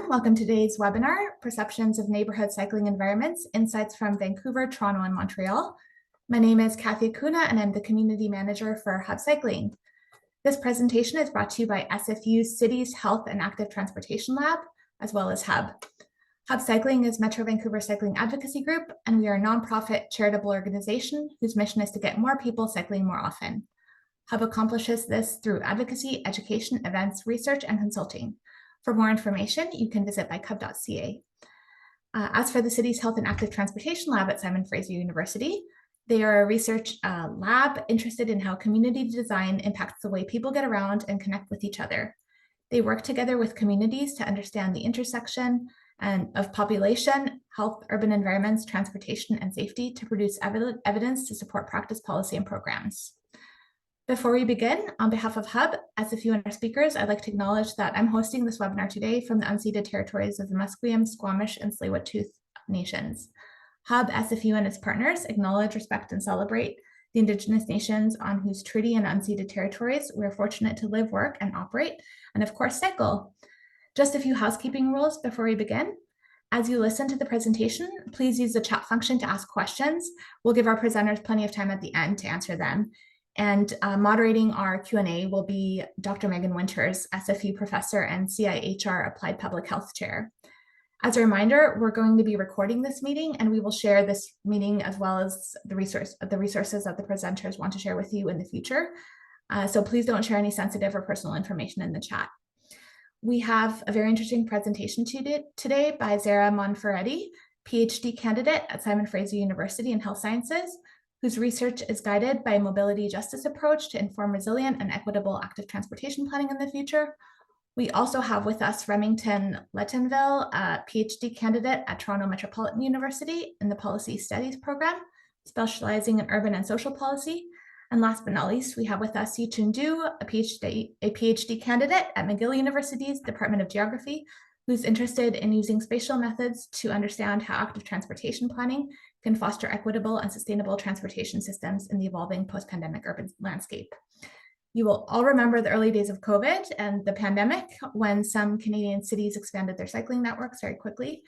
Welcome to today's webinar, Perceptions of Neighborhood Cycling Environments, Insights from Vancouver, Toronto, and Montreal. My name is Kathy Acuna, and I'm the Community Manager for Hub Cycling. This presentation is brought to you by SFU's Cities, Health, and Active Transportation Lab, as well as Hub. Hub Cycling is Metro Vancouver Cycling Advocacy Group, and we are a nonprofit charitable organization whose mission is to get more people cycling more often. Hub accomplishes this through advocacy, education, events, research, and consulting. For more information, you can visit bikehub.ca. As for the city's Health and Active Transportation Lab at Simon Fraser University, they are a research lab interested in how community design impacts the way people get around and connect with each other. They work together with communities to understand the intersection of population, health, urban environments, transportation, and safety to produce evidence to support practice, policy, and programs. Before we begin, on behalf of Hub, as a few of our speakers, I'd like to acknowledge that I'm hosting this webinar today from the unceded territories of the Musqueam, Squamish, and Tsleil-Waututh nations. Hub, SFU, and its partners acknowledge, respect, and celebrate the Indigenous nations on whose treaty and unceded territories we're fortunate to live, work, and operate, and of course, cycle. Just a few housekeeping rules before we begin. As you listen to the presentation, please use the chat function to ask questions. We'll give our presenters plenty of time at the end to answer them. And moderating our Q&A will be Dr. Megan Winters, SFU professor and CIHR Applied Public Health Chair. As a reminder, we're going to be recording this meeting, and we will share this meeting as well as the resources that the presenters want to share with you in the future. So please don't share any sensitive or personal information in the chat. We have a very interesting presentation today by Zara Monferretti, PhD candidate at Simon Fraser University in Health Sciences, whose research is guided by a mobility justice approach to inform resilient and equitable active transportation planning in the future. We also have with us Remington Lettonville, a PhD candidate at Toronto Metropolitan University in the Policy Studies program, specializing in urban and social policy. And last but not least, we have with us Yichun Du, a PhD candidate at McGill University's Department of Geography, who's interested in using spatial methods to understand how active transportation planning can foster equitable and sustainable transportation systems in the evolving post-pandemic urban landscape. You will all remember the early days of COVID and the pandemic when some Canadian cities expanded their cycling networks very quickly.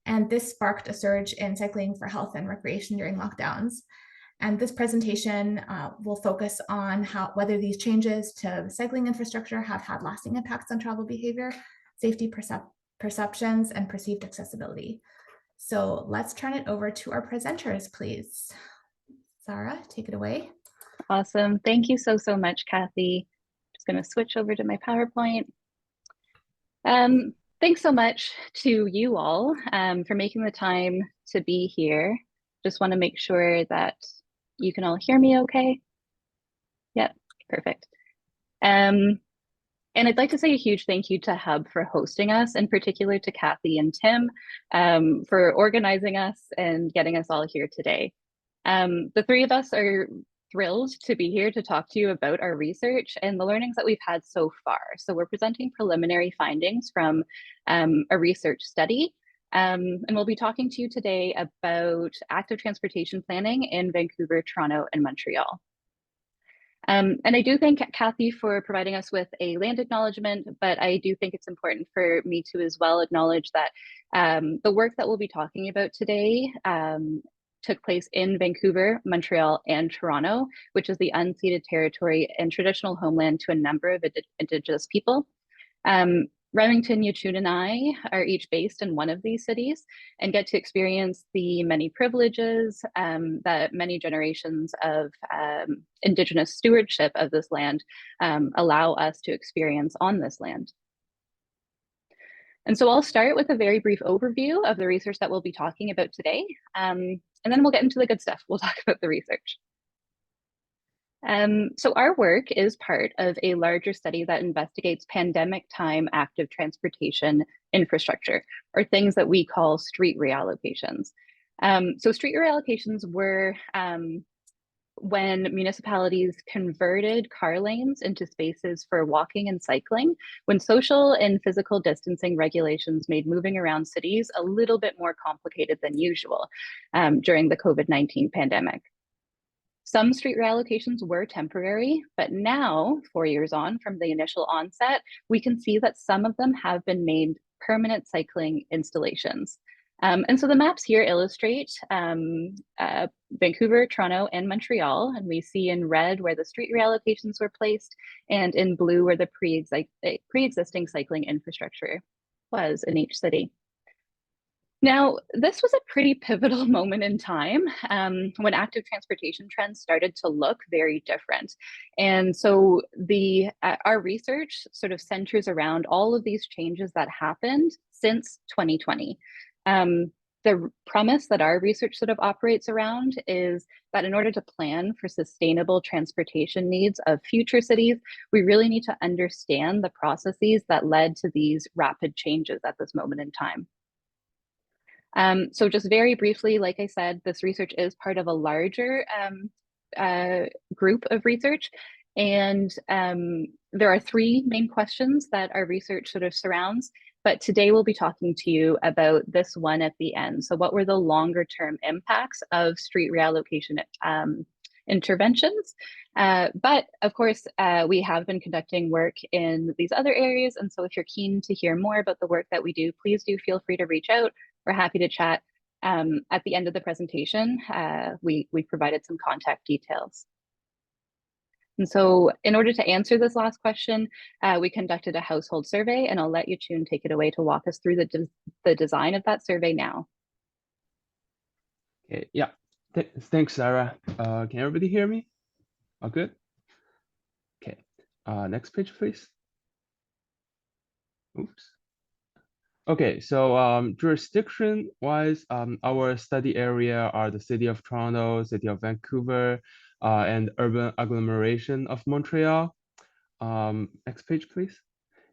And this sparked a surge in cycling for health and recreation during lockdowns. And this presentation will focus on whether these changes to cycling infrastructure have had lasting impacts on travel behavior, safety perceptions, and perceived accessibility. So let's turn it over to our presenters, please. Zara, take it away. Awesome. Thank you so much, Kathy. Just going to switch over to my PowerPoint. Thanks so much to you all for making the time to be here. Just want to make sure that you can all hear me okay. Yep, perfect. And I'd like to say a huge thank you to Hub for hosting us, in particular to Kathy and Tim for organizing us and getting us all here today. The three of us are thrilled to be here to talk to you about our research and the learnings that we've had so far. So we're presenting preliminary findings from a research study, and we'll be talking to you today about active transportation planning in Vancouver, Toronto, and Montreal. And I do thank Kathy for providing us with a land acknowledgement, but I do think it's important for me to as well acknowledge that the work that we'll be talking about today took place in Vancouver, Montreal, and Toronto, which is the unceded territory and traditional homeland to a number of Indigenous people. Remington, Yichun, and I are each based in one of these cities and get to experience the many privileges that many generations of Indigenous stewardship of this land allow us to experience on this land. And so I'll start with a very brief overview of the research that we'll be talking about today, and then we'll get into the good stuff. We'll talk about the research. So our work is part of a larger study that investigates pandemic time active transportation infrastructure, or things that we call street reallocations. So street reallocations were when municipalities converted car lanes into spaces for walking and cycling, when social and physical distancing regulations made moving around cities a little bit more complicated than usual during the COVID-19 pandemic. Some street reallocations were temporary, but now, 4 years on from the initial onset, we can see that some of them have been made permanent cycling installations. And so the maps here illustrate Vancouver, Toronto, and Montreal. And we see in red where the street reallocations were placed, and in blue where the pre-existing cycling infrastructure was in each city. Now, this was a pretty pivotal moment in time when active transportation trends started to look very different. And so our research sort of centers around all of these changes that happened since 2020. The premise that our research sort of operates around is that in order to plan for sustainable transportation needs of future cities, we really need to understand the processes that led to these rapid changes at this moment in time. So just very briefly, like I said, this research is part of a larger group of research. And there are three main questions that our research sort of surrounds. But today we'll be talking to you about this one at the end. So what were the longer term impacts of street reallocation interventions? But of course, we have been conducting work in these other areas. And so if you're keen to hear more about the work that we do, please do feel free to reach out. We're happy to chat. At the end of the presentation, we provided some contact details. And so in order to answer this last question, we conducted a household survey, and I'll let you Chun take it away to walk us through the design of that survey now. Okay, yeah, thanks, Sarah. Can everybody hear me? All good? Okay, next page, please. Oops. Okay, so jurisdiction-wise, our study area are the city of Toronto, city of Vancouver, and urban agglomeration of Montreal. Next page, please.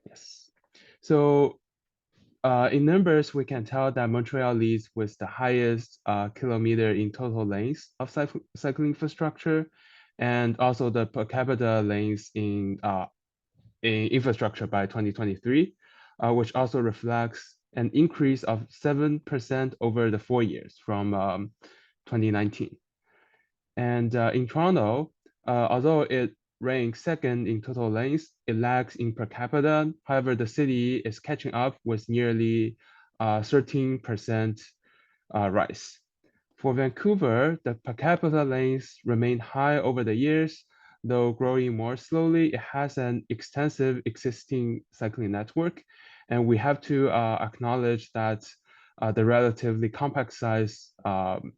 Yes. So in numbers, we can tell that Montreal leads with the highest kilometer in total length of cycling infrastructure, and also the per capita length in infrastructure by 2023, which also reflects an increase of 7% over the 4 years from 2019. And in Toronto, although it ranks second in total length, it lags in per capita. However, the city is catching up with nearly 13% rise. For Vancouver, the per capita length remained high over the years, though growing more slowly. It has an extensive existing cycling network, and we have to acknowledge that the relatively compact size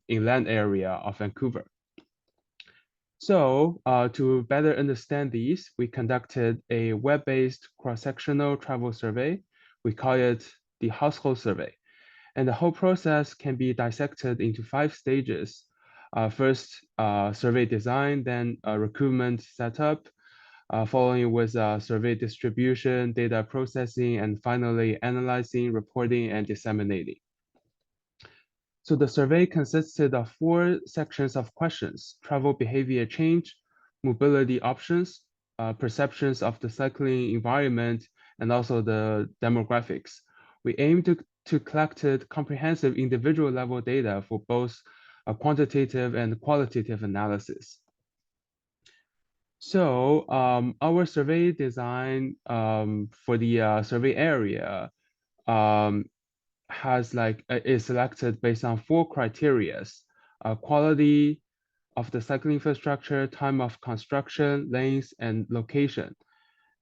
inland area of Vancouver. So to better understand these, we conducted a web-based cross-sectional travel survey. We call it the household survey. And the whole process can be dissected into 5 stages. First, survey design, then recruitment setup, following with survey distribution, data processing, and finally analyzing, reporting, and disseminating. So the survey consisted of 4 sections of questions: travel behavior change, mobility options, perceptions of the cycling environment, and also the demographics. We aim to collect comprehensive individual level data for both a quantitative and qualitative analysis. So our survey design for the survey area is selected based on 4 criteria: quality of the cycling infrastructure, time of construction, length, and location.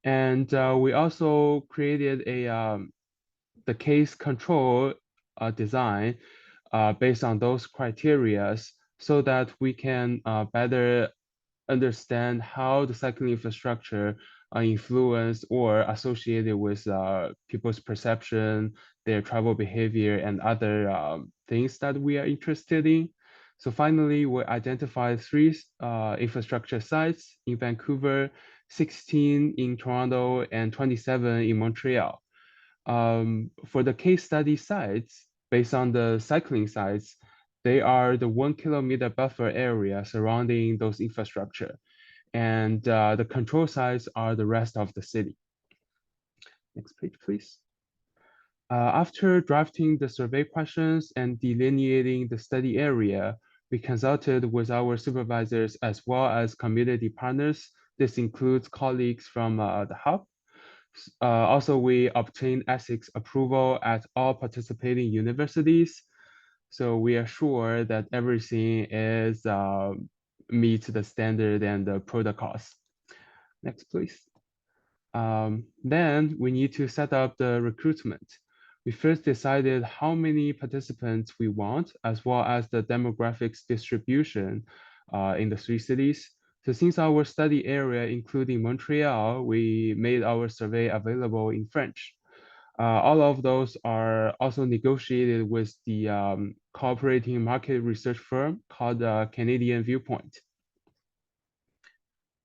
And we also created the case control design based on those criteria so that we can better understand how the cycling infrastructure influenced or associated with people's perception, their travel behavior, and other things that we are interested in. So finally, we identified 3 infrastructure sites in Vancouver, 16 in Toronto, and 27 in Montreal. For the case study sites, based on the cycling sites, they are the 1 kilometer buffer area surrounding those infrastructure. And the control sites are the rest of the city. Next page, please. After drafting the survey questions and delineating the study area, we consulted with our supervisors as well as community partners. This includes colleagues from the hub. Also, we obtained ethics approval at all participating universities. So we are sure that everything is meets the standard and the protocols. Next, please. Then we need to set up the recruitment. We first decided how many participants we want, as well as the demographics distribution in the 3 cities. So since our study area, including Montreal, we made our survey available in French. All of those are also negotiated with the cooperating market research firm called Canadian Viewpoint.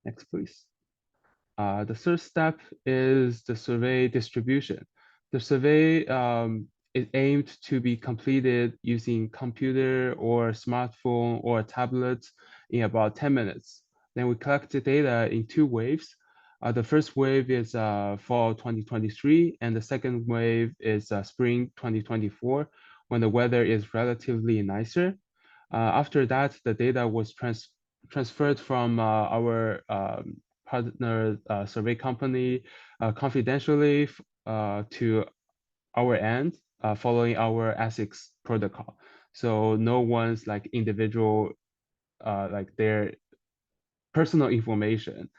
Next, please. The third step is the survey distribution. The survey is aimed to be completed using computer or smartphone or tablet in about 10 minutes. Then we collect the data in 2 waves. The first wave is fall 2023, and the second wave is spring 2024, when the weather is relatively nicer. After that, the data was transferred from our partner survey company confidentially to our end following our ethics protocol. So no one's like individual, like their personal information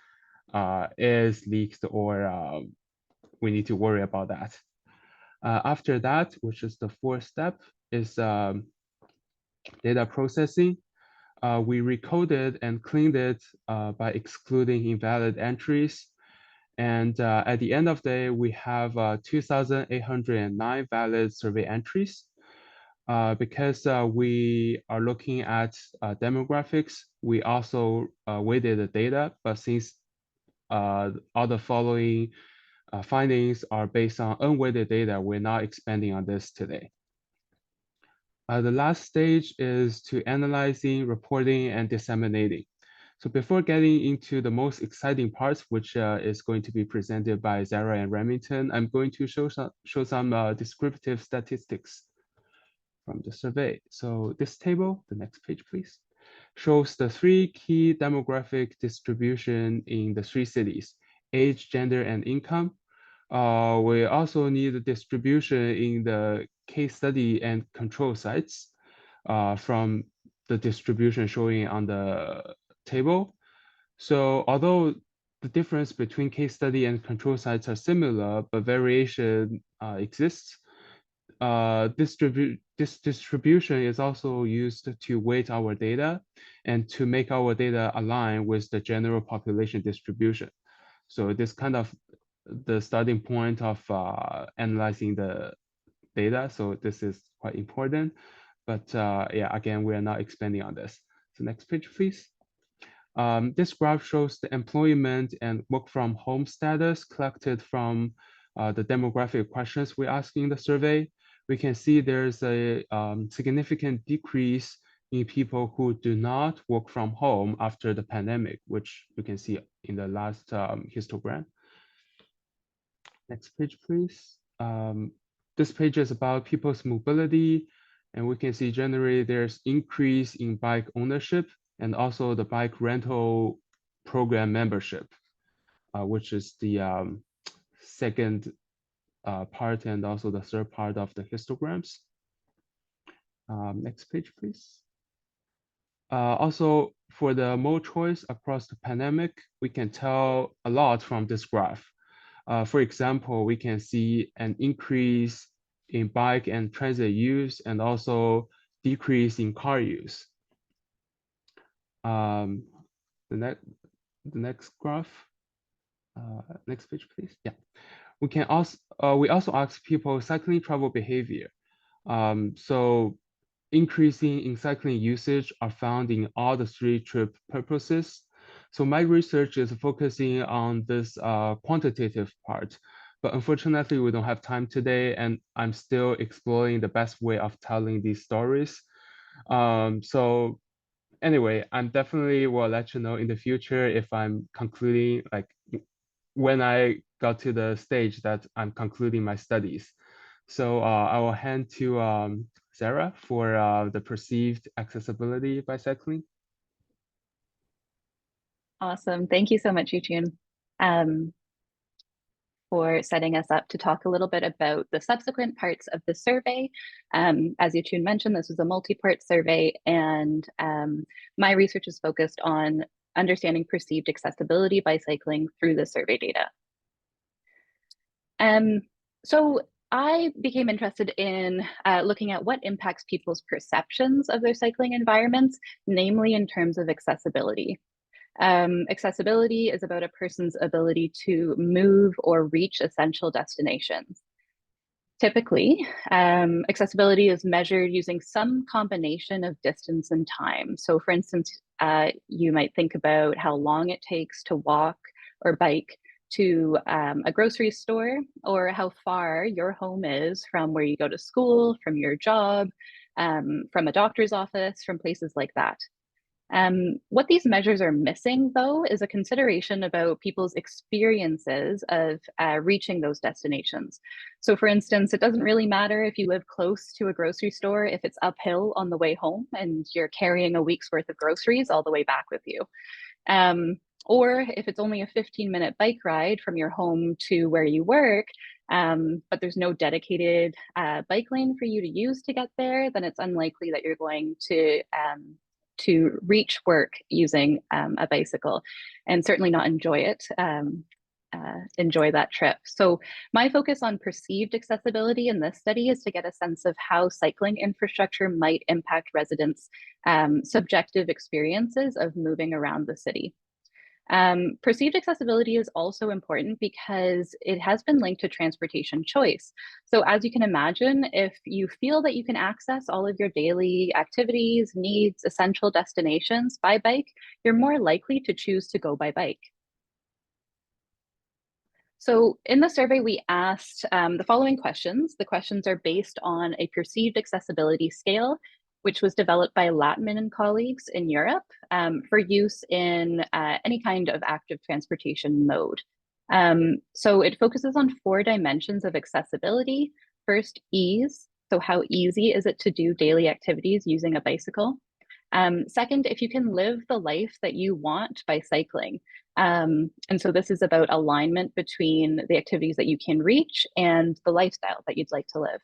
is leaked or we need to worry about that. After that, which is the 4th step, is data processing. We recoded and cleaned it by excluding invalid entries. And at the end of the day, we have 2,809 valid survey entries. Because we are looking at demographics, we also weighted the data, but since all the following findings are based on unweighted data, we're not expanding on this today. The last stage is to analyzing, reporting, and disseminating. So before getting into the most exciting parts, which is going to be presented by Zara and Remington, I'm going to show some descriptive statistics from the survey. So this table, the next page, please, shows the 3 key demographic distribution in the 3 cities: age, gender, and income. We also need a distribution in the case study and control sites from the distribution showing on the table. So although the difference between case study and control sites are similar, but variation exists, this distribution is also used to weight our data and to make our data align with the general population distribution. So this kind of the starting point of analyzing the data. So this is quite important. But yeah, again, we are not expanding on this. So next page, please. This graph shows the employment and work from home status collected from the demographic questions we asked in the survey. We can see there's a significant decrease in people who do not work from home after the pandemic, which you can see in the last histogram. Next page, please. This page is about people's mobility, and we can see generally there's increase in bike ownership and also the bike rental program membership, which is the second part and also the third part of the histograms. Next page, please. Also, for the mode choice across the pandemic, we can tell a lot from this graph. For example, we can see an increase in bike and transit use and also decrease in car use. The next graph, next page, please. Yeah, we can also we also ask people cycling travel behavior. So increasing in cycling usage are found in all the 3 trip purposes. So my research is focusing on this quantitative part, but unfortunately we don't have time today, and I'm still exploring the best way of telling these stories. So anyway, I'm definitely will let you know in the future if I'm concluding, like when I got to the stage that I'm concluding my studies. So I will hand to Sarah for the perceived accessibility by cycling. Awesome. Thank you so much, Yuchun. for setting us up to talk a little bit about the subsequent parts of the survey. As Yachun mentioned, this was a multi-part survey, and my research is focused on understanding perceived accessibility by cycling through the survey data. So I became interested in looking at what impacts people's perceptions of their cycling environments, namely in terms of accessibility. Accessibility is about a person's ability to move or reach essential destinations. Typically, accessibility is measured using some combination of distance and time. So for instance, you might think about how long it takes to walk or bike to a grocery store, or how far your home is from where you go to school, from your job, from a doctor's office, from places like that. What these measures are missing, though, is a consideration about people's experiences of reaching those destinations. So for instance, it doesn't really matter if you live close to a grocery store if it's uphill on the way home and you're carrying a week's worth of groceries all the way back with you. Or if it's only a 15-minute bike ride from your home to where you work, but there's no dedicated bike lane for you to use to get there, then it's unlikely that you're going to reach work using a bicycle, and certainly not enjoy it, enjoy that trip. So my focus on perceived accessibility in this study is to get a sense of how cycling infrastructure might impact residents' subjective experiences of moving around the city. Perceived accessibility is also important because it has been linked to transportation choice. So as you can imagine, if you feel that you can access all of your daily activities, needs, essential destinations by bike, you're more likely to choose to go by bike. So in the survey, we asked the following questions. The questions are based on a perceived accessibility scale, which was developed by Latman and colleagues in Europe for use in any kind of active transportation mode. So it focuses on 4 dimensions of accessibility. First, ease. So how easy is it to do daily activities using a bicycle? Second, if you can live the life that you want by cycling. And so this is about alignment between the activities that you can reach and the lifestyle that you'd like to live.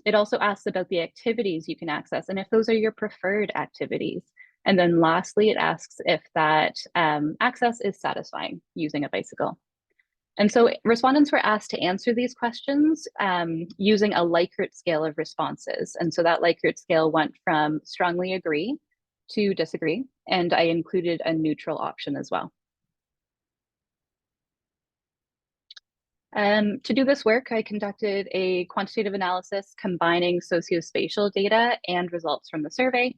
It also asks about the activities you can access and if those are your preferred activities. And then lastly, it asks if that access is satisfying using a bicycle. And so respondents were asked to answer these questions using a Likert scale of responses. And so that Likert scale went from strongly agree to disagree, and I included a neutral option as well. To do this work, I conducted a quantitative analysis combining sociospatial data and results from the survey.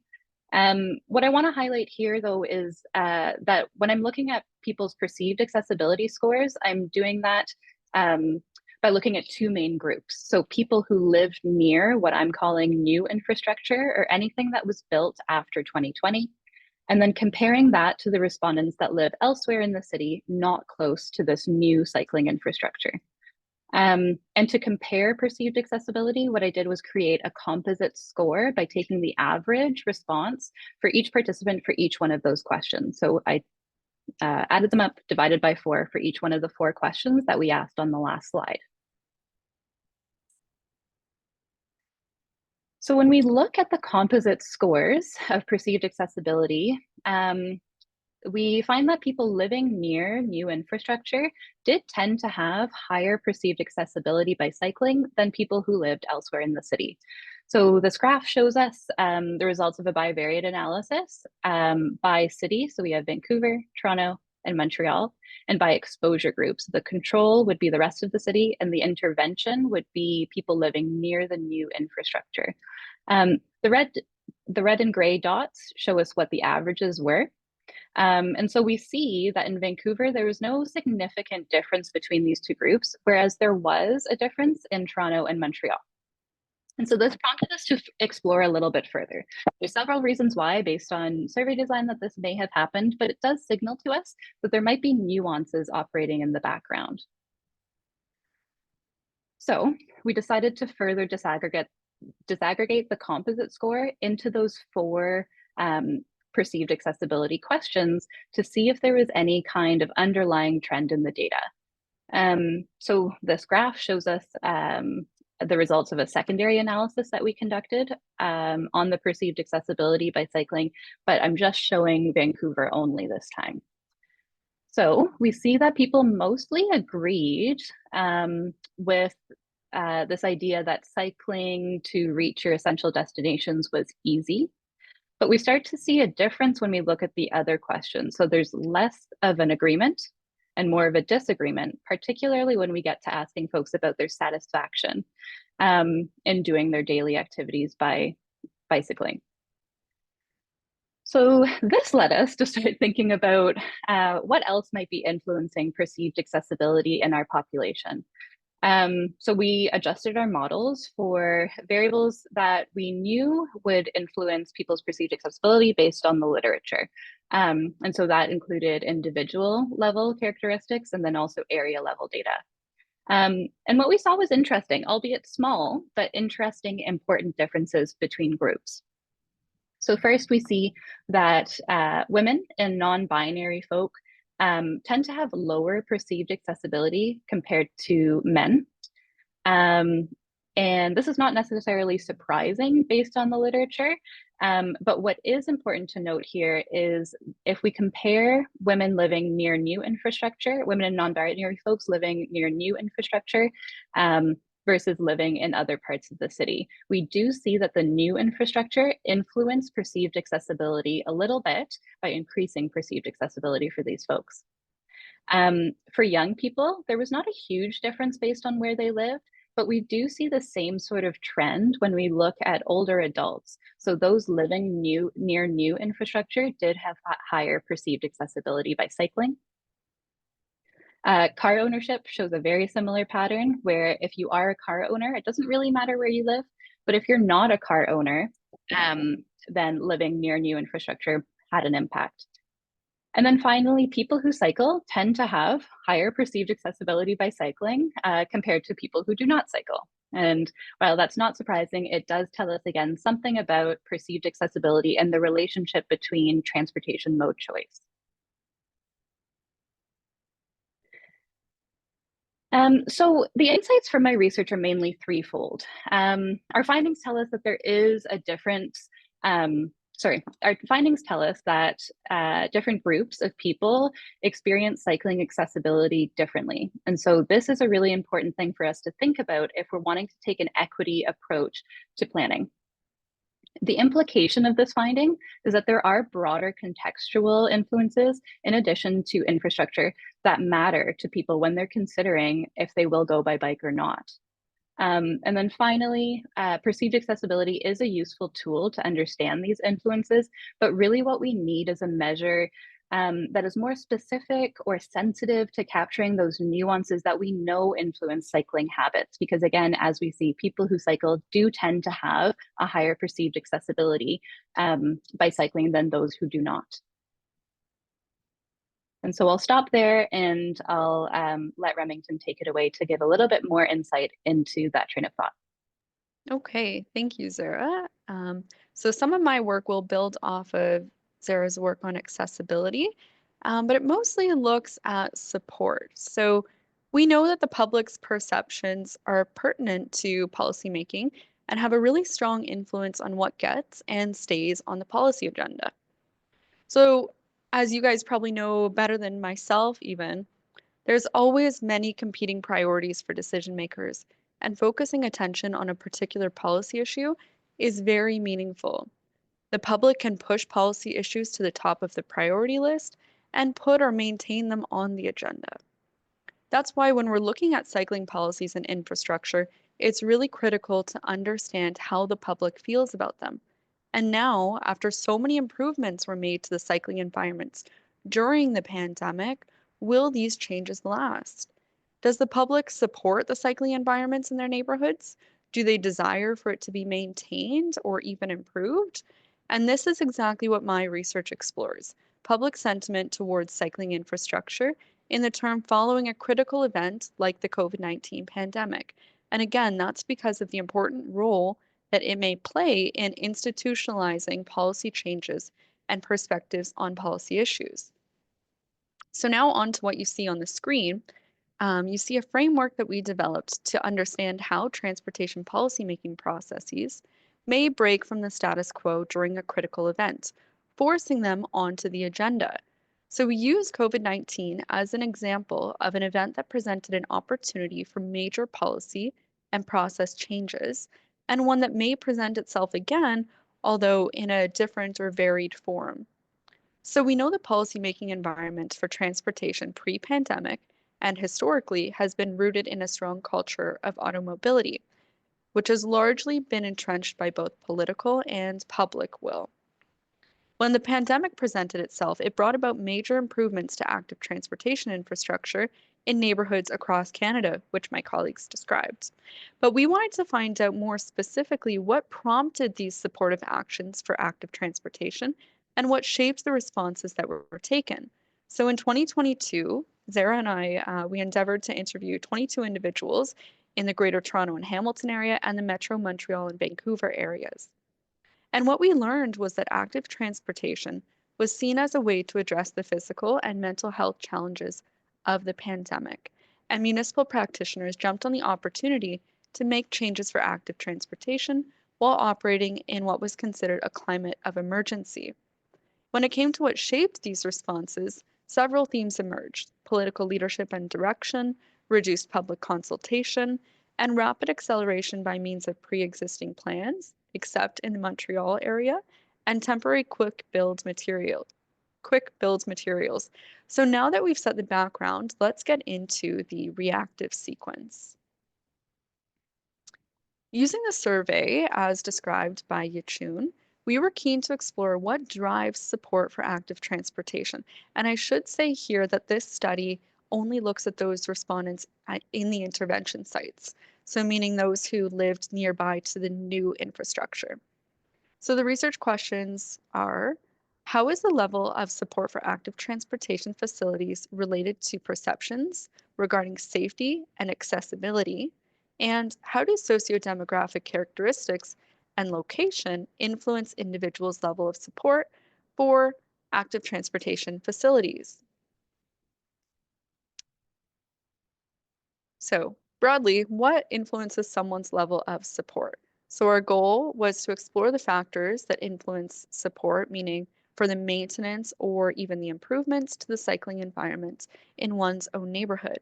What I want to highlight here, though, is that when I'm looking at people's perceived accessibility scores, I'm doing that by looking at 2 main groups. So people who lived near what I'm calling new infrastructure, or anything that was built after 2020, and then comparing that to the respondents that live elsewhere in the city, not close to this new cycling infrastructure. And to compare perceived accessibility, what I did was create a composite score by taking the average response for each participant for each one of those questions. So I added them up, divided by 4 for each one of the 4 questions that we asked on the last slide. So when we look at the composite scores of perceived accessibility, we find that people living near new infrastructure did tend to have higher perceived accessibility by cycling than people who lived elsewhere in the city. So this graph shows us the results of a bivariate analysis by city. So we have Vancouver, Toronto, and Montreal, and by exposure groups. The control would be the rest of the city, and the intervention would be people living near the new infrastructure. The red and gray dots show us what the averages were. And so we see that in Vancouver, there was no significant difference between these 2 groups, whereas there was a difference in Toronto and Montreal. And so this prompted us to explore a little bit further. There's several reasons why, based on survey design, that this may have happened, but it does signal to us that there might be nuances operating in the background. So we decided to further disaggregate the composite score into those 4 perceived accessibility questions to see if there was any kind of underlying trend in the data. So this graph shows us the results of a secondary analysis that we conducted on the perceived accessibility by cycling, but I'm just showing Vancouver only this time. So we see that people mostly agreed with this idea that cycling to reach your essential destinations was easy. But we start to see a difference when we look at the other questions. So there's less of an agreement and more of a disagreement, particularly when we get to asking folks about their satisfaction in doing their daily activities by bicycling. So this led us to start thinking about what else might be influencing perceived accessibility in our population. So we adjusted our models for variables that we knew would influence people's perceived accessibility based on the literature. And so that included individual level characteristics and then also area level data. And what we saw was interesting, albeit small, but interesting, important differences between groups. So first we see that women and non-binary folk tend to have lower perceived accessibility compared to men. And this is not necessarily surprising based on the literature, but what is important to note here is if we compare women living near new infrastructure, women and non-binary folks living near new infrastructure, versus living in other parts of the city, we do see that the new infrastructure influenced perceived accessibility a little bit by increasing perceived accessibility for these folks. For young people, there was not a huge difference based on where they lived, but we do see the same sort of trend when we look at older adults. So those living near new infrastructure did have higher perceived accessibility by cycling. Car ownership shows a very similar pattern where if you are a car owner, it doesn't really matter where you live, but if you're not a car owner, then living near new infrastructure had an impact. And then finally, people who cycle tend to have higher perceived accessibility by cycling compared to people who do not cycle. And while that's not surprising, it does tell us again something about perceived accessibility and the relationship between transportation mode choice. So the insights from my research are mainly threefold. Our findings tell us that there is a difference. Our findings tell us that different groups of people experience cycling accessibility differently. And so this is a really important thing for us to think about if we're wanting to take an equity approach to planning. The implication of this finding is that there are broader contextual influences in addition to infrastructure that matter to people when they're considering if they will go by bike or not. And then finally, perceived accessibility is a useful tool to understand these influences, but really what we need is a measure that is more specific or sensitive to capturing those nuances that we know influence cycling habits. Because again, as we see, people who cycle do tend to have a higher perceived accessibility by cycling than those who do not. And so I'll stop there and I'll let Remington take it away to give a little bit more insight into that train of thought. Okay, thank you, Zara. So some of my work will build off of Zara's work on accessibility, but it mostly looks at support. So we know that the public's perceptions are pertinent to policymaking and have a really strong influence on what gets and stays on the policy agenda. So as you guys probably know better than myself even, there's always many competing priorities for decision makers, and focusing attention on a particular policy issue is very meaningful. The public can push policy issues to the top of the priority list and put or maintain them on the agenda. That's why when we're looking at cycling policies and infrastructure, it's really critical to understand how the public feels about them. And now, after so many improvements were made to the cycling environments during the pandemic, will these changes last? Does the public support the cycling environments in their neighborhoods? Do they desire for it to be maintained or even improved? And this is exactly what my research explores: public sentiment towards cycling infrastructure in the term following a critical event like the COVID-19 pandemic. And again, that's because of the important role that it may play in institutionalizing policy changes and perspectives on policy issues. So now on to what you see on the screen. you see a framework that we developed to understand how transportation policymaking processes may break from the status quo during a critical event, forcing them onto the agenda. So we use COVID-19 as an example of an event that presented an opportunity for major policy and process changes, and one that may present itself again, although in a different or varied form. So we know the policymaking environment for transportation pre-pandemic and historically has been rooted in a strong culture of automobility, which has largely been entrenched by both political and public will. When the pandemic presented itself, it brought about major improvements to active transportation infrastructure in neighborhoods across Canada, which my colleagues described. But we wanted to find out more specifically what prompted these supportive actions for active transportation and what shaped the responses that were taken. So in 2022, Zara and I, we endeavored to interview 22 individuals in the Greater Toronto and Hamilton area and the Metro Montreal and Vancouver areas. And what we learned was that active transportation was seen as a way to address the physical and mental health challenges of the pandemic. And municipal practitioners jumped on the opportunity to make changes for active transportation while operating in what was considered a climate of emergency. When it came to what shaped these responses, several themes emerged: political leadership and direction, reduced public consultation, and rapid acceleration by means of pre-existing plans, except in the Montreal area, and temporary quick build materials. So now that we've set the background, let's get into the reactive sequence. Using the survey as described by Yichun, we were keen to explore what drives support for active transportation. And I should say here that this study only looks at those respondents in the intervention sites, so meaning those who lived nearby to the new infrastructure. So the research questions are: how is the level of support for active transportation facilities related to perceptions regarding safety and accessibility? And how do sociodemographic characteristics and location influence individuals' level of support for active transportation facilities? So broadly, what influences someone's level of support? So our goal was to explore the factors that influence support, meaning for the maintenance or even the improvements to the cycling environment in one's own neighborhood.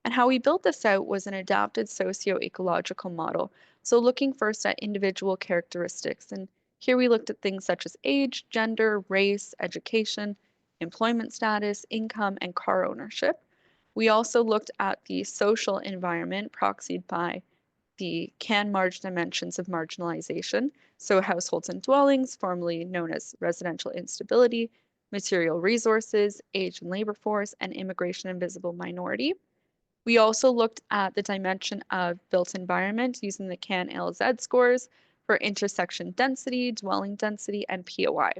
And how we built this out was an adapted socio-ecological model. So looking first at individual characteristics. And here we looked at things such as age, gender, race, education, employment status, income, and car ownership. We also looked at the social environment proxied by the CAN-MARG dimensions of marginalization, so households and dwellings, formerly known as residential instability, material resources, age and labor force, and immigration and visible minority. We also looked at the dimension of built environment using the CAN-LZ scores for intersection density, dwelling density, and POI.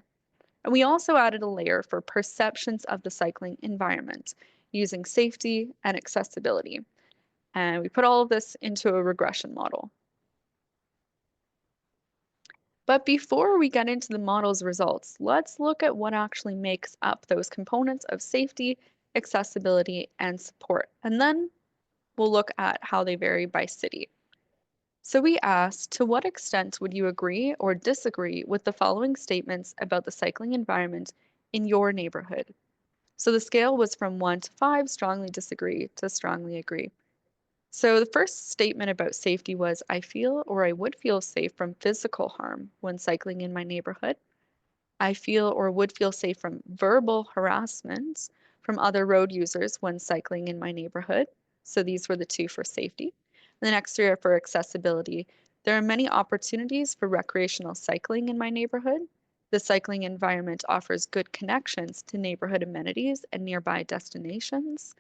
And we also added a layer for perceptions of the cycling environment using safety and accessibility. And we put all of this into a regression model. But before we get into the model's results, let's look at what actually makes up those components of safety, accessibility, and support. And then we'll look at how they vary by city. So we asked, to what extent would you agree or disagree with the following statements about the cycling environment in your neighborhood? So the scale was from 1 to 5, strongly disagree to strongly agree. So the first statement about safety was, I feel or I would feel safe from physical harm when cycling in my neighborhood. I feel or would feel safe from verbal harassment from other road users when cycling in my neighborhood. So these were the two for safety. And the next three are for accessibility. There are many opportunities for recreational cycling in my neighborhood. The cycling environment offers good connections to neighborhood amenities and nearby destinations.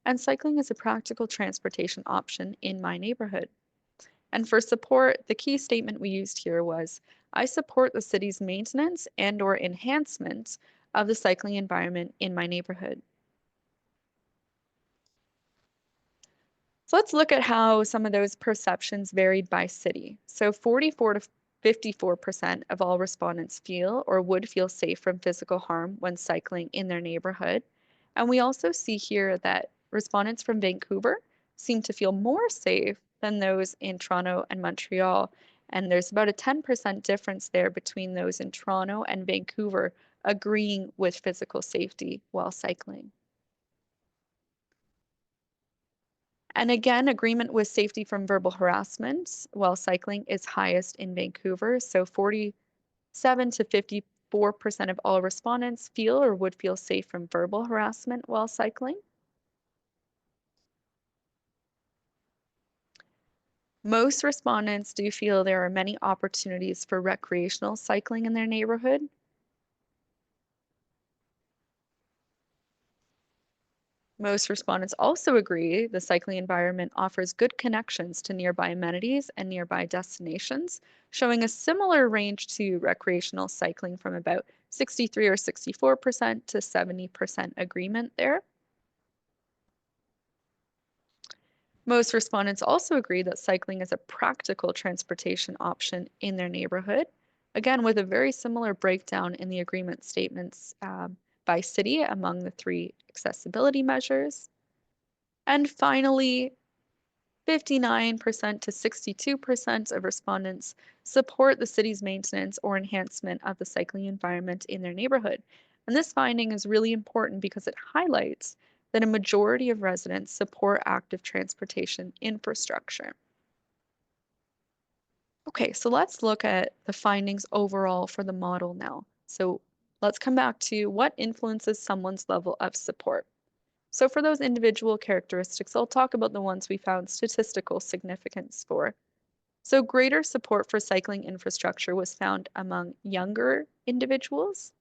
And cycling is a practical transportation option in my neighborhood. And for support, the key statement we used here was, I support the city's maintenance and/or enhancement of the cycling environment in my neighborhood. So let's look at how some of those perceptions varied by city. So 44 to 54% of all respondents feel or would feel safe from physical harm when cycling in their neighborhood. And we also see here that respondents from Vancouver seem to feel more safe than those in Toronto and Montreal. And there's about a 10% difference there between those in Toronto and Vancouver agreeing with physical safety while cycling. And again, agreement with safety from verbal harassment while cycling is highest in Vancouver. So 47 to 54% of all respondents feel or would feel safe from verbal harassment while cycling. Most respondents do feel there are many opportunities for recreational cycling in their neighborhood. Most respondents also agree the cycling environment offers good connections to nearby amenities and nearby destinations, showing a similar range to recreational cycling from about 63 or 64% to 70% agreement there. Most respondents also agree that cycling is a practical transportation option in their neighborhood, again, with a very similar breakdown in the agreement statements by city among the 3 accessibility measures. And finally, 59% to 62% of respondents support the city's maintenance or enhancement of the cycling environment in their neighborhood. And this finding is really important because it highlights that a majority of residents support active transportation infrastructure. Okay, so let's look at the findings overall for the model now. So let's come back to what influences someone's level of support. So for those individual characteristics, I'll talk about the ones we found statistical significance for. So greater support for cycling infrastructure was found among younger individuals,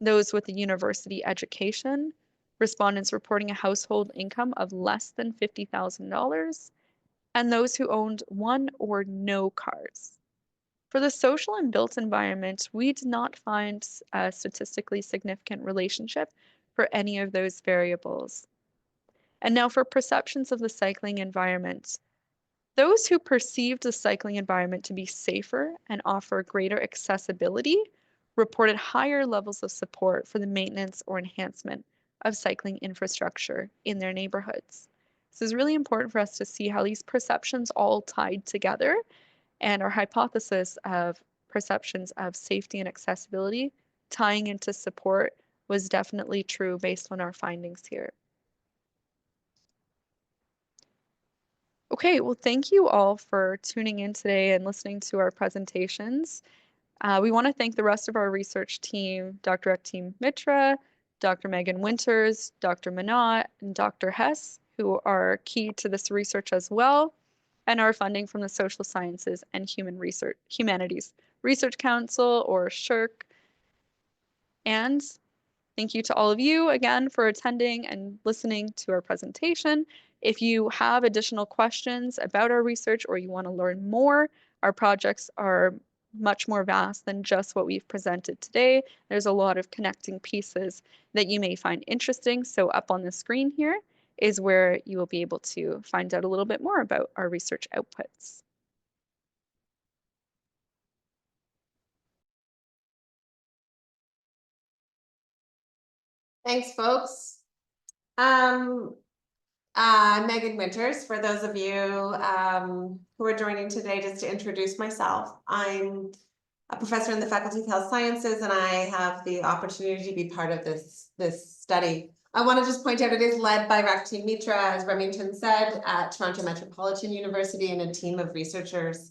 those with a university education, respondents reporting a household income of less than $50,000, and those who owned 1 or no cars. For the social and built environment, we did not find a statistically significant relationship for any of those variables. And now for perceptions of the cycling environment, those who perceived the cycling environment to be safer and offer greater accessibility reported higher levels of support for the maintenance or enhancement of cycling infrastructure in their neighborhoods. This is really important for us to see how these perceptions all tied together, and our hypothesis of perceptions of safety and accessibility tying into support was definitely true based on our findings here. Okay, well, thank you all for tuning in today and listening to our presentations. We want to thank the rest of our research team, Dr. Ektim Mitra, Dr. Megan Winters, Dr. Manat, and Dr. Hess, who are key to this research as well, and our funding from the Social Sciences and Humanities Research Council, or SSHRC. And thank you to all of you again for attending and listening to our presentation. If you have additional questions about our research or you want to learn more, our projects are much more vast than just what we've presented today. There's a lot of connecting pieces that you may find interesting. So up on the screen here is where you will be able to find out a little bit more about our research outputs. Thanks, folks. I'm Megan Winters. For those of you who are joining today, just to introduce myself, I'm a professor in the Faculty of Health Sciences, and I have the opportunity to be part of this study. I want to just point out it is led by Ektim Mitra, as Remington said, at Toronto Metropolitan University, and a team of researchers.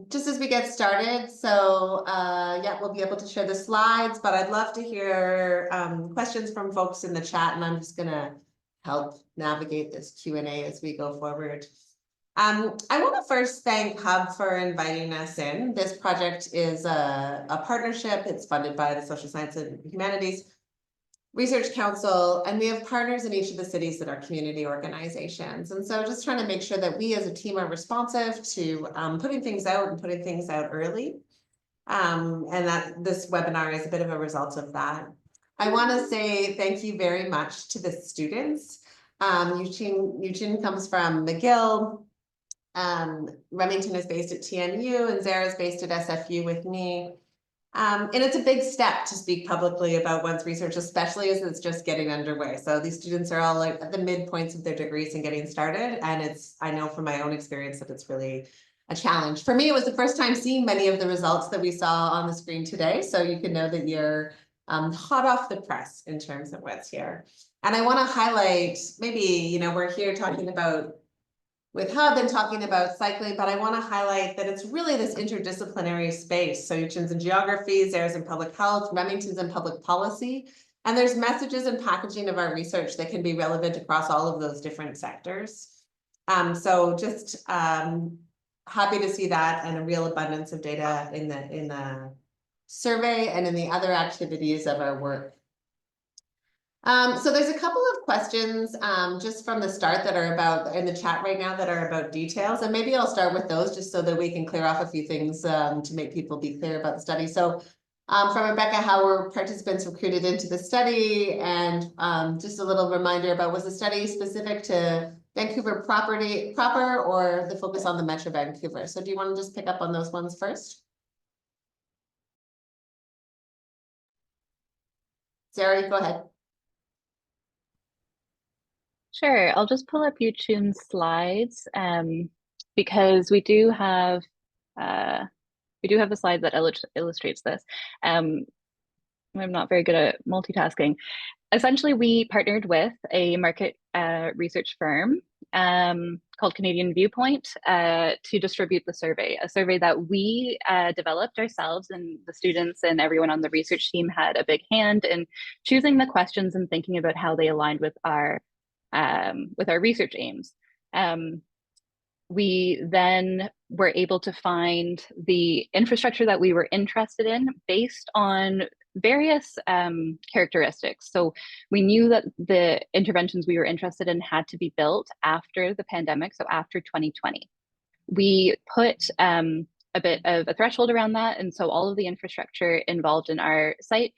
Just as we get started, so yeah, we'll be able to share the slides, but I'd love to hear questions from folks in the chat, and I'm just gonna help navigate this Q&A as we go forward. I want to first thank Hub for inviting us in. This project is a partnership. It's funded by the Social Sciences and Humanities Research Council, and we have partners in each of the cities that are community organizations. And so just trying to make sure that we as a team are responsive to putting things out and putting things out early. And that this webinar is a bit of a result of that. I want to say thank you very much to the students. Eugene comes from McGill. Remington is based at TNU, and Zara is based at SFU with me. And it's a big step to speak publicly about one's research, especially as it's just getting underway. So these students are all like at the midpoints of their degrees and getting started. And I know from my own experience that it's really a challenge. For me, it was the first time seeing many of the results that we saw on the screen today. So you can know that you're hot off the press in terms of what's here. And I want to highlight, maybe, we're here talking about with Hub and talking about cycling, but I want to highlight that it's really this interdisciplinary space. So Yuchin's in geography, Zara's in public health, Remington's in public policy, and there's messages and packaging of our research that can be relevant across all of those different sectors. So just happy to see that and a real abundance of data in the survey and in the other activities of our work. So there's a couple of questions just from the start that are about in the chat right now that are about details, and maybe I'll start with those just so that we can clear off a few things to make people be clear about the study. So from Rebecca, how were participants recruited into the study? And just a little reminder about, was the study specific to Vancouver proper or the focus on the Metro Vancouver? So do you want to just pick up on those ones first? Zara, go ahead. Sure, I'll just pull up Yuchun's slides because we do have a slide that illustrates this. I'm not very good at multitasking. Essentially, we partnered with a market research firm called Canadian Viewpoint to distribute the survey, a survey that we developed ourselves, and the students and everyone on the research team had a big hand in choosing the questions and thinking about how they aligned with our research aims. We then were able to find the infrastructure that we were interested in based on various characteristics. So we knew that the interventions we were interested in had to be built after the pandemic, so after 2020. We put a bit of a threshold around that, and so all of the infrastructure involved in our site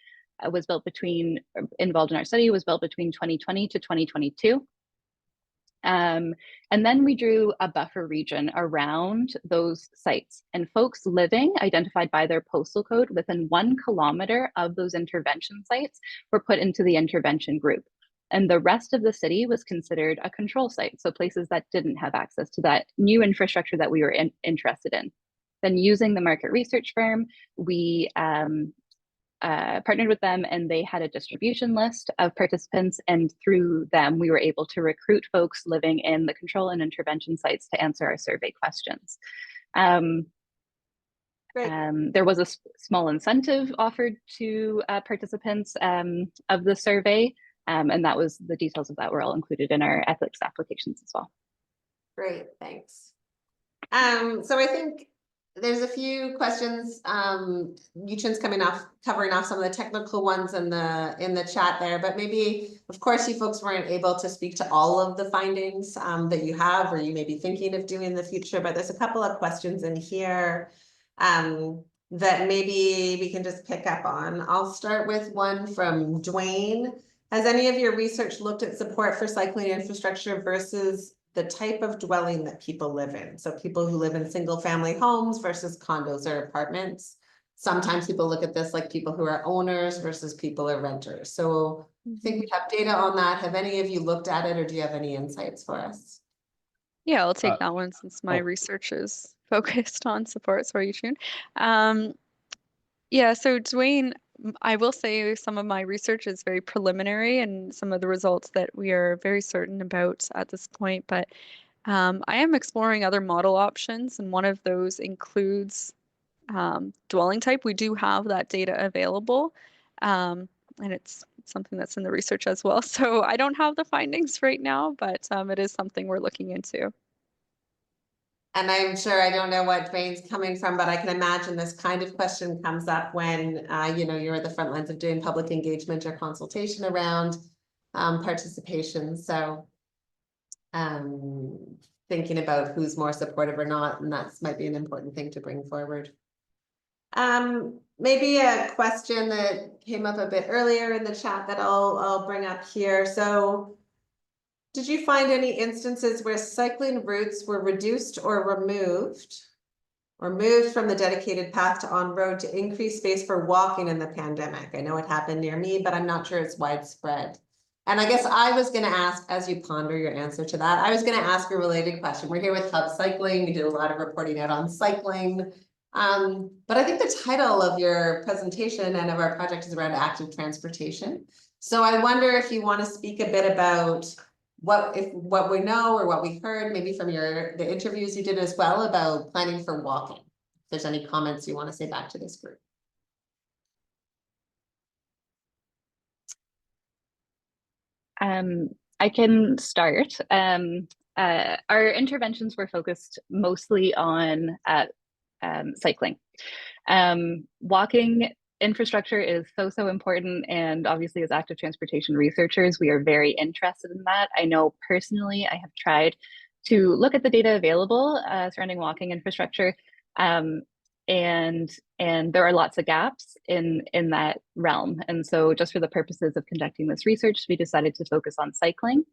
was built between 2020 to 2022. And then we drew a buffer region around those sites, and folks living identified by their postal code within 1 kilometer of those intervention sites were put into the intervention group. And the rest of the city was considered a control site, so places that didn't have access to that new infrastructure that we were interested in. Then using the market research firm, we partnered with them, and they had a distribution list of participants, and through them we were able to recruit folks living in the control and intervention sites to answer our survey questions. There was a small incentive offered to participants of the survey, and that was the details of that were all included in our ethics applications as well. Great, thanks. So I think there's a few questions. Yuchin's covering off some of the technical ones in the chat there, but maybe, of course, you folks weren't able to speak to all of the findings that you have, or you may be thinking of doing in the future, but there's a couple of questions in here that maybe we can just pick up on. I'll start with one from Dwayne. Has any of your research looked at support for cycling infrastructure versus the type of dwelling that people live in? So people who live in single family homes versus condos or apartments. Sometimes people look at this like people who are owners versus people who are renters. So I think we have data on that. Have any of you looked at it, or do you have any insights for us? Yeah, I'll take that one since my research is focused on support. Sorry, Yuchun. Yeah, so Dwayne, I will say some of my research is very preliminary and some of the results that we are very certain about at this point, but I am exploring other model options, and one of those includes dwelling type. We do have that data available, and it's something that's in the research as well. So I don't have the findings right now, but it is something we're looking into. And I'm sure, I don't know what Dwayne's coming from, but I can imagine this kind of question comes up when you're at the front lines of doing public engagement or consultation around participation. So thinking about who's more supportive or not, and that might be an important thing to bring forward. Maybe a question that came up a bit earlier in the chat that I'll bring up here. So did you find any instances where cycling routes were reduced or removed or moved from the dedicated path to on-road to increase space for walking in the pandemic? I know it happened near me, but I'm not sure it's widespread. And I guess I was going to ask, as you ponder your answer to that, I was going to ask a related question. We're here with Hub Cycling. We did a lot of reporting out on cycling. But I think the title of your presentation and of our project is around active transportation. So I wonder if you want to speak a bit about what we know or what we heard, maybe from the interviews you did as well, about planning for walking. If there's any comments you want to say back to this group. I can start. Our interventions were focused mostly on cycling. Walking infrastructure is so important, and obviously as active transportation researchers, we are very interested in that. I know personally I have tried to look at the data available surrounding walking infrastructure, and there are lots of gaps in that realm. And so just for the purposes of conducting this research, we decided to focus on cycling.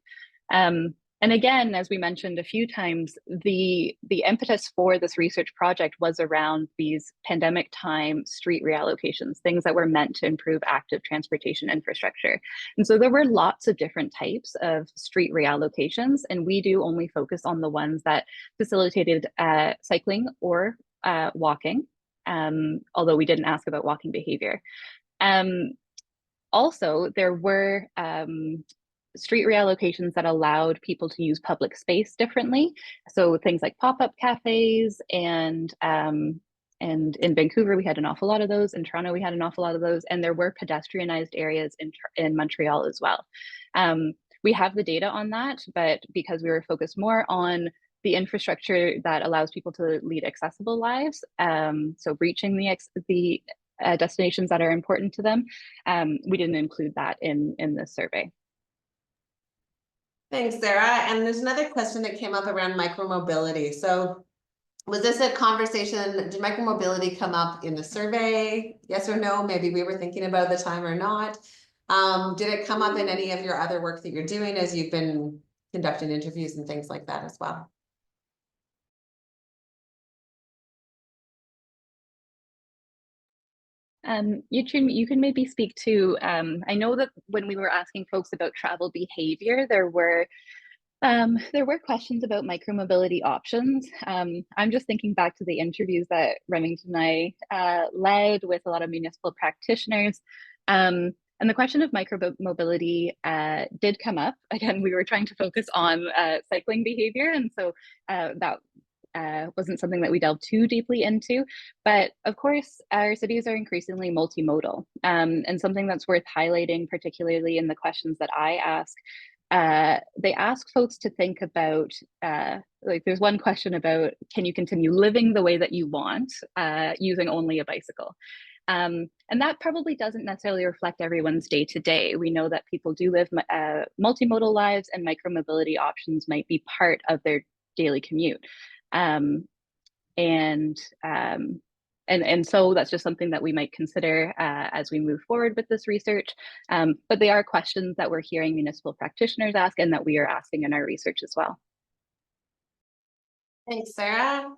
And again, as we mentioned a few times, the impetus for this research project was around these pandemic time street reallocations, things that were meant to improve active transportation infrastructure. And so there were lots of different types of street reallocations, and we do only focus on the ones that facilitated cycling or walking, although we didn't ask about walking behavior. Also, there were street reallocations that allowed people to use public space differently. So things like pop-up cafes, and in Vancouver, we had an awful lot of those. In Toronto, we had an awful lot of those. And there were pedestrianized areas in Montreal as well. We have the data on that, but because we were focused more on the infrastructure that allows people to lead accessible lives, so reaching the destinations that are important to them, we didn't include that in this survey. Thanks, Sarah. And there's another question that came up around micromobility. So was this a conversation? Did micromobility come up in the survey? Yes or no? Maybe we were thinking about the time or not. Did it come up in any of your other work that you're doing as you've been conducting interviews and things like that as well? You can maybe speak to, I know that when we were asking folks about travel behavior, there were questions about micromobility options. I'm just thinking back to the interviews that Remington and I led with a lot of municipal practitioners. And the question of micromobility did come up. Again, we were trying to focus on cycling behavior, and so that wasn't something that we delved too deeply into. But of course, our cities are increasingly multimodal. And something that's worth highlighting, particularly in the questions that I ask, they ask folks to think about, like there's one question about, can you continue living the way that you want using only a bicycle? And that probably doesn't necessarily reflect everyone's day-to-day. We know that people do live multimodal lives, and micromobility options might be part of their daily commute. And so that's just something that we might consider as we move forward with this research. But they are questions that we're hearing municipal practitioners ask, and that we are asking in our research as well. Thanks, Sarah.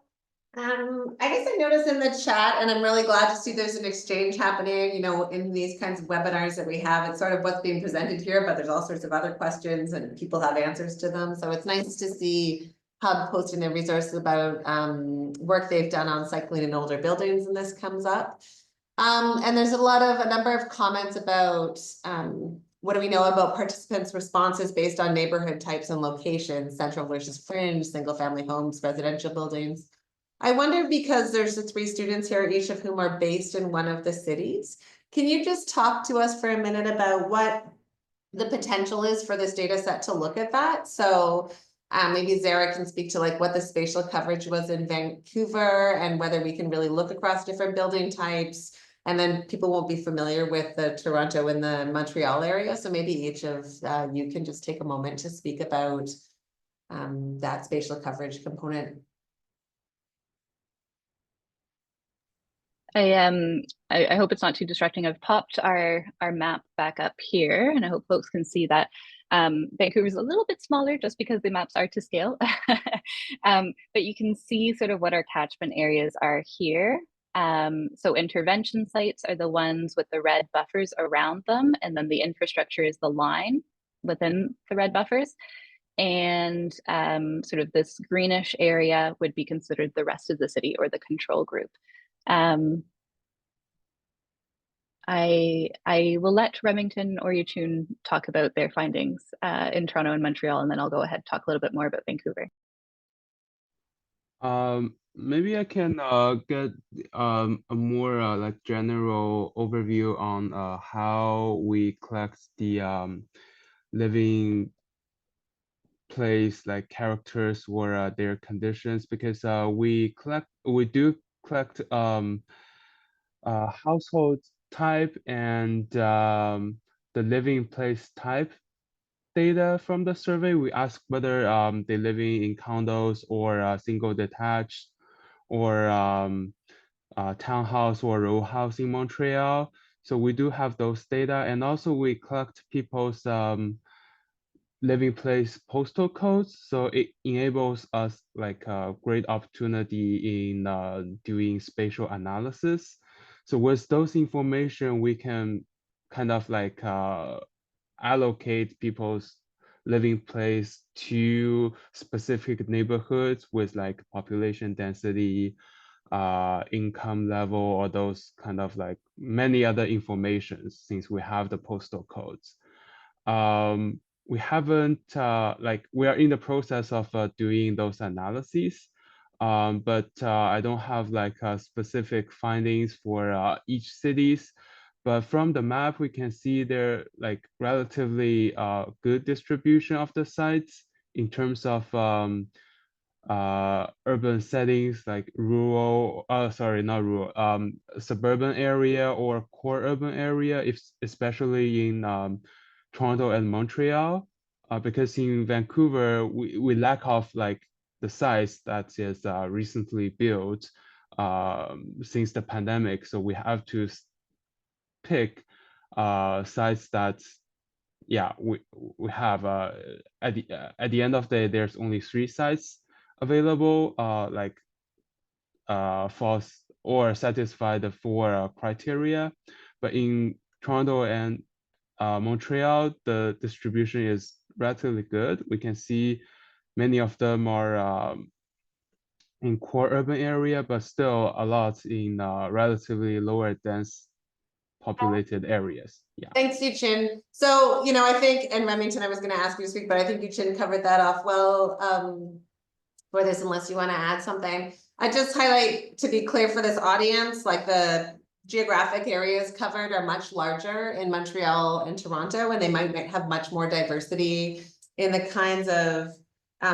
I guess I noticed in the chat, and I'm really glad to see there's an exchange happening, you know, in these kinds of webinars that we have. It's sort of what's being presented here, but there's all sorts of other questions and people have answers to them. So it's nice to see Hub posting their resources about work they've done on cycling in older buildings, and this comes up. And there's a number of comments about what do we know about participants' responses based on neighborhood types and locations, central versus fringe, single family homes, residential buildings. I wonder, because there's the 3 students here, each of whom are based in one of the cities, can you just talk to us for a minute about what the potential is for this data set to look at that? So maybe Zara can speak to like what the spatial coverage was in Vancouver and whether we can really look across different building types. And then people won't be familiar with the Toronto and the Montreal area. So maybe each of you can just take a moment to speak about that spatial coverage component. I hope it's not too distracting. I've popped our map back up here, and I hope folks can see that. Vancouver's a little bit smaller just because the maps are to scale. But you can see sort of what our catchment areas are here. So intervention sites are the ones with the red buffers around them, and then the infrastructure is the line within the red buffers. And sort of this greenish area would be considered the rest of the city or the control group. I will let Remington or Yichun talk about their findings in Toronto and Montreal, and then I'll go ahead and talk a little bit more about Vancouver. Maybe I can get a more like general overview on how we collect the living place like characters or their conditions, because we do collect household type and the living place type data from the survey. We ask whether they're living in condos or single detached or townhouse or row house in Montreal. So we do have those data, and also we collect people's living place postal codes. So it enables us like a great opportunity in doing spatial analysis. So with those information, we can kind of like allocate people's living place to specific neighborhoods with like population density, income level, or those kind of like many other informations since we have the postal codes. We haven't we are in the process of doing those analyses, but I don't have like specific findings for each cities. But from the map, we can see there like relatively good distribution of the sites in terms of urban settings like rural, sorry, not rural, suburban area or core urban area, especially in Toronto and Montreal, because in Vancouver, we lack of like the sites that is recently built since the pandemic. So we have to pick sites that, yeah, we have at the end of the day, there's only 3 sites available, false or satisfy the 4 criteria. But in Toronto and Montreal, the distribution is relatively good. We can see many of them are in core urban area, but still a lot in relatively lower dense populated areas. Yeah. Thanks, Yichun. So, you know, I think, and Remington, I was going to ask you to speak, but I think Yichun covered that off well for this, unless you want to add something. I just highlight, to be clear for this audience, like the geographic areas covered are much larger in Montreal and Toronto, and they might have much more diversity in the kinds of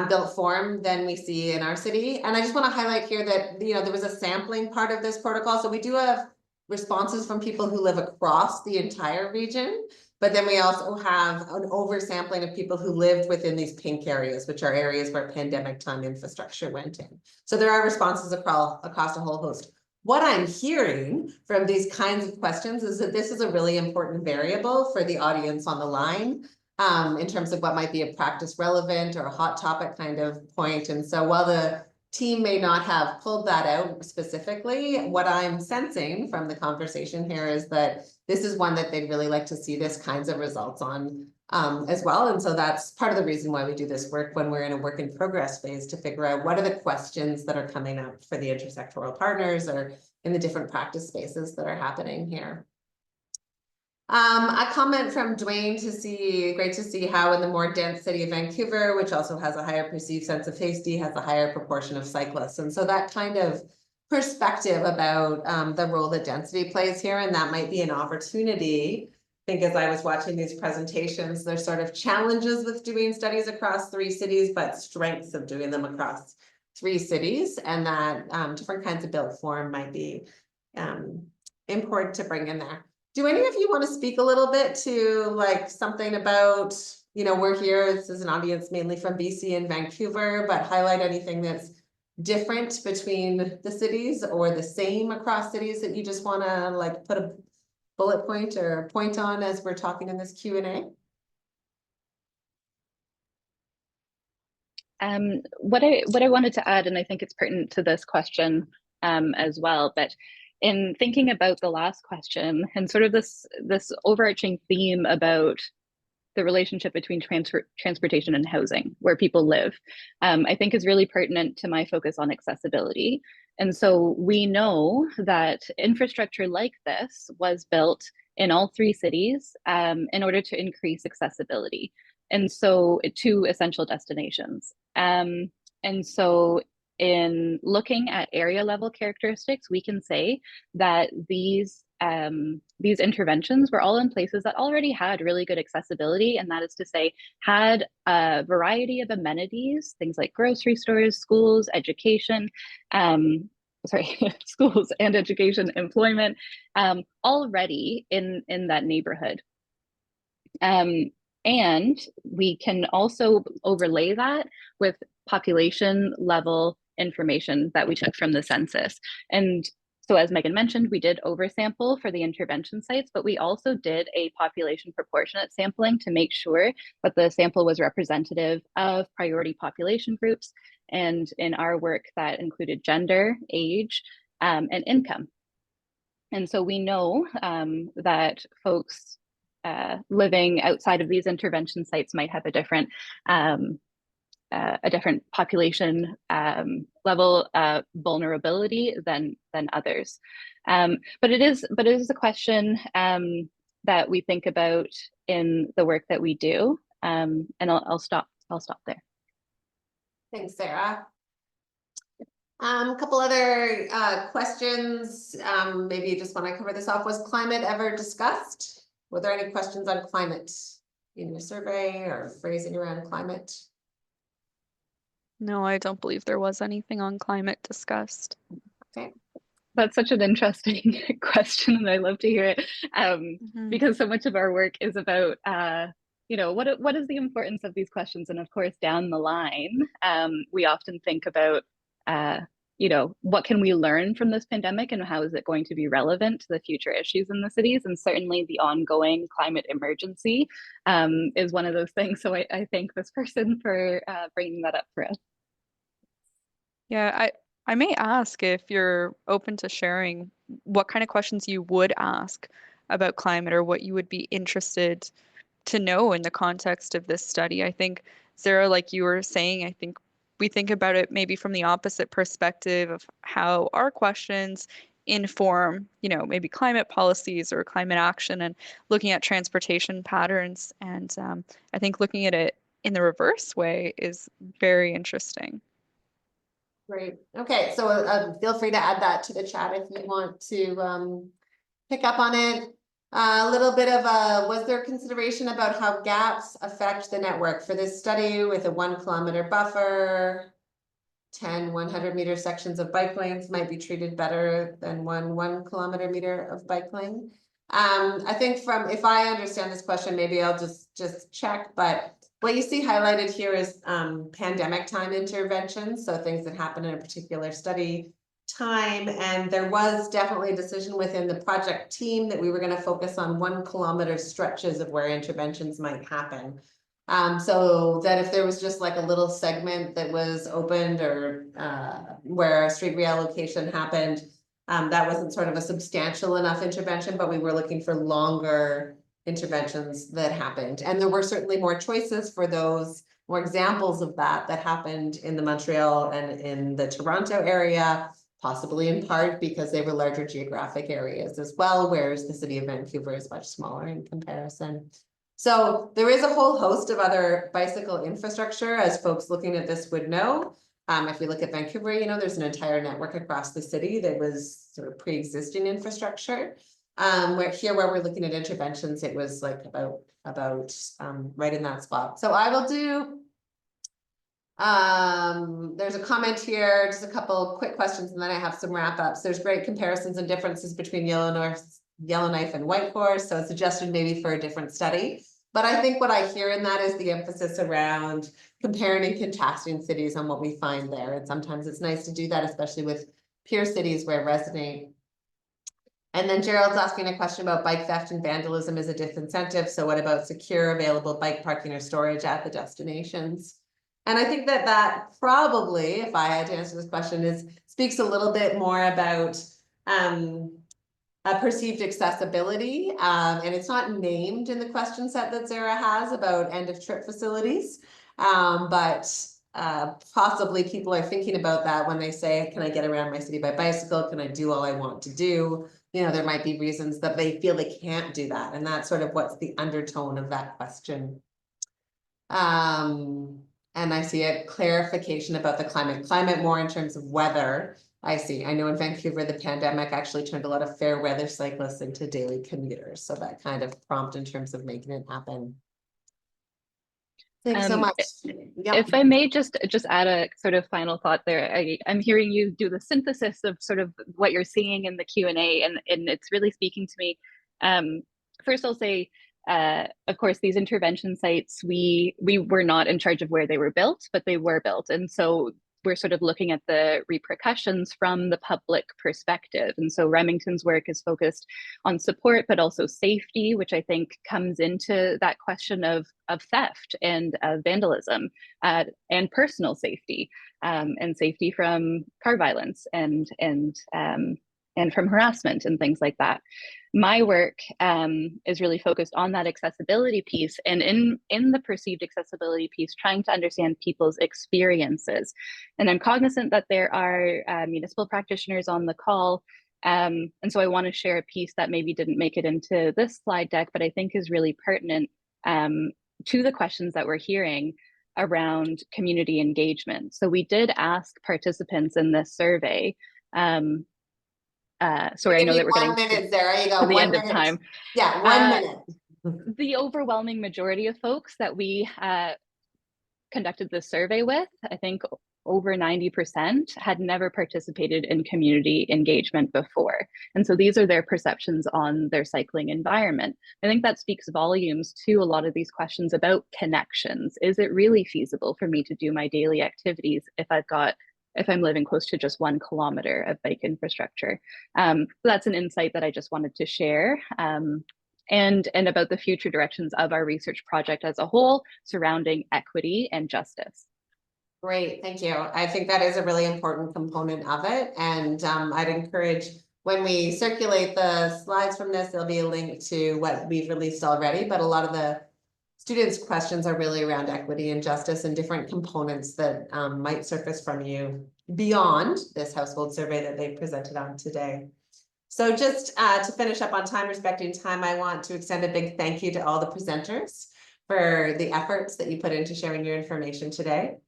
built form than we see in our city. And I just want to highlight here that, you know, there was a sampling part of this protocol. So we do have responses from people who live across the entire region, but then we also have an oversampling of people who lived within these pink areas, which are areas where pandemic time infrastructure went in. So there are responses across a whole host. What I'm hearing from these kinds of questions is that this is a really important variable for the audience on the line, in terms of what might be a practice relevant or a hot topic kind of point. And so while the team may not have pulled that out specifically, what I'm sensing from the conversation here is that this is one that they'd really like to see this kinds of results on as well. And so that's part of the reason why we do this work when we're in a work in progress phase, to figure out what are the questions that are coming up for the intersectoral partners or in the different practice spaces that are happening here. A comment from Dwayne great to see how in the more dense city of Vancouver, which also has a higher perceived sense of safety, has a higher proportion of cyclists. And so that kind of perspective about the role that density plays here, and that might be an opportunity. I think as I was watching these presentations, there's sort of challenges with doing studies across 3 cities, but strengths of doing them across 3 cities, and that different kinds of built form might be important to bring in there. Do any of you want to speak a little bit to like something about, you know, we're here, this is an audience mainly from BC and Vancouver, but highlight anything that's different between the cities or the same across cities that you just want to like put a bullet point or point on as we're talking in this Q&A? What I wanted to add, and I think it's pertinent to this question as well, but in thinking about the last question and sort of this overarching theme about the relationship between transportation and housing, where people live, I think is really pertinent to my focus on accessibility. And so we know that infrastructure like this was built in all 3 cities in order to increase accessibility. And so to essential destinations. And so in looking at area level characteristics, we can say that these interventions were all in places that already had really good accessibility, and that is to say, had a variety of amenities, things like grocery stores, schools, education, schools and education, employment, already in that neighborhood. And we can also overlay that with population level information that we took from the census. And so as Megan mentioned, we did oversample for the intervention sites, but we also did a population proportionate sampling to make sure that the sample was representative of priority population groups. And in our work, that included gender, age, and income. And so we know that folks living outside of these intervention sites might have a different population level vulnerability than others. But it is a question that we think about in the work that we do. And I'll stop there. Thanks, Sarah. A couple other questions. Maybe you just want to cover this off. Was climate ever discussed? Were there any questions on climate in your survey or phrasing around climate? No, I don't believe there was anything on climate discussed. Okay. That's such an interesting question, and I love to hear it because so much of our work is about, what is the importance of these questions? And of course, down the line, we often think about, what can we learn from this pandemic and how is it going to be relevant to the future issues in the cities? And certainly the ongoing climate emergency is one of those things. So I thank this person for bringing that up for us. Yeah, I may ask if you're open to sharing what kind of questions you would ask about climate or what you would be interested to know in the context of this study. I think, Sarah, like you were saying, I think we think about it maybe from the opposite perspective of how our questions inform, maybe climate policies or climate action, and looking at transportation patterns. And I think looking at it in the reverse way is very interesting. Great. Okay, so feel free to add that to the chat if you want to pick up on it. A little bit of was there consideration about how gaps affect the network for this study with a 1 kilometer buffer? 10 100-meter sections of bike lanes might be treated better than 1 kilometer meter of bike lane. I think if I understand this question, maybe I'll just check, but what you see highlighted here is pandemic time interventions, so things that happen in a particular study time, and there was definitely a decision within the project team that we were going to focus on 1 kilometer stretches of where interventions might happen. So that if there was just like a little segment that was opened or where a street reallocation happened, that wasn't sort of a substantial enough intervention, but we were looking for longer interventions that happened. And there were certainly more choices for those, more examples of that happened in the Montreal and in the Toronto area, possibly in part because they were larger geographic areas as well, whereas the city of Vancouver is much smaller in comparison. So there is a whole host of other bicycle infrastructure, as folks looking at this would know. If we look at Vancouver, there's an entire network across the city that was sort of pre-existing infrastructure. Where we're looking at interventions, it was like about right in that spot. So I will do, there's a comment here, just a couple quick questions, and then I have some wrap ups. There's great comparisons and differences between Yellowknife and Whitehorse, so it's suggested maybe for a different study. But I think what I hear in that is the emphasis around comparing and contrasting cities on what we find there. And sometimes it's nice to do that, especially with peer cities where resonate. And then Gerald's asking a question about bike theft and vandalism as a disincentive. So what about secure, available bike parking or storage at the destinations? And I think that that probably, if I had to answer this question, speaks a little bit more about perceived accessibility. And it's not named in the question set that Sarah has about end of trip facilities. But possibly people are thinking about that when they say, can I get around my city by bicycle? Can I do all I want to do? You know, there might be reasons that they feel they can't do that. And that's sort of what's the undertone of that question. And I see a clarification about the climate more in terms of weather. I see. I know in Vancouver, the pandemic actually turned a lot of fair weather cyclists into daily commuters. So that kind of prompt in terms of making it happen. Thanks so much. Yep. If I may just add a sort of final thought there, I'm hearing you do the synthesis of sort of what you're seeing in the Q&A, and it's really speaking to me. First, I'll say, of course, these intervention sites, we were not in charge of where they were built, but they were built. And so we're sort of looking at the repercussions from the public perspective. And so Remington's work is focused on support, but also safety, which I think comes into that question of theft and vandalism, and personal safety, and safety from car violence and from harassment and things like that. My work is really focused on that accessibility piece, and in the perceived accessibility piece, trying to understand people's experiences. And I'm cognizant that there are municipal practitioners on the call, and so I want to share a piece that maybe didn't make it into this slide deck, but I think is really pertinent to the questions that we're hearing around community engagement. So we did ask participants in this survey, sorry, I know that we're getting 1 minute, Sarah. You got to the 1 end minute. of time. Yeah, 1 minute. The overwhelming majority of folks that we conducted this survey with, I think over 90%, had never participated in community engagement before. And so these are their perceptions on their cycling environment. I think that speaks volumes to a lot of these questions about connections. Is it really feasible for me to do my daily activities if I'm living close to just 1 kilometer of bike infrastructure? So that's an insight that I just wanted to share. And about the future directions of our research project as a whole surrounding equity and justice. Great, thank you. I think that is a really important component of it. And I'd encourage, when we circulate the slides from this, there'll be a link to what we've released already, but a lot of the students' questions are really around equity and justice and different components that might surface from you beyond this household survey that they presented on today. So just to finish up on time, respecting time, I want to extend a big thank you to all the presenters for the efforts that you put into sharing your information today.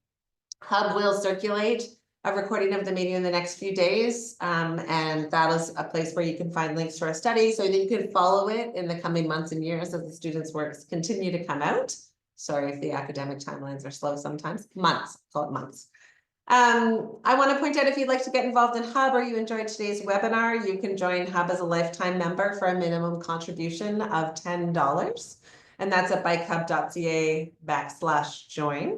Hub will circulate a recording of the meeting in the next few days, and that is a place where you can find links to our study so that you can follow it in the coming months and years as the students' works continue to come out. Sorry if the academic timelines are slow sometimes. Months, call it months. I want to point out, if you'd like to get involved in Hub or you enjoyed today's webinar, you can join Hub as a lifetime member for a minimum contribution of $10. And that's at bikehub.ca/join.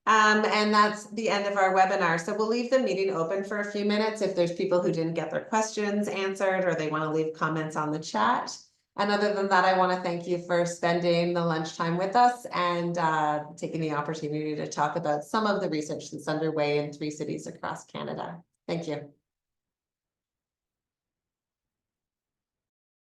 And that's the end of our webinar. So we'll leave the meeting open for a few minutes if there's people who didn't get their questions answered or they want to leave comments on the chat. And other than that, I want to thank you for spending the lunchtime with us and taking the opportunity to talk about some of the research that's underway in 3 cities across Canada. Thank you.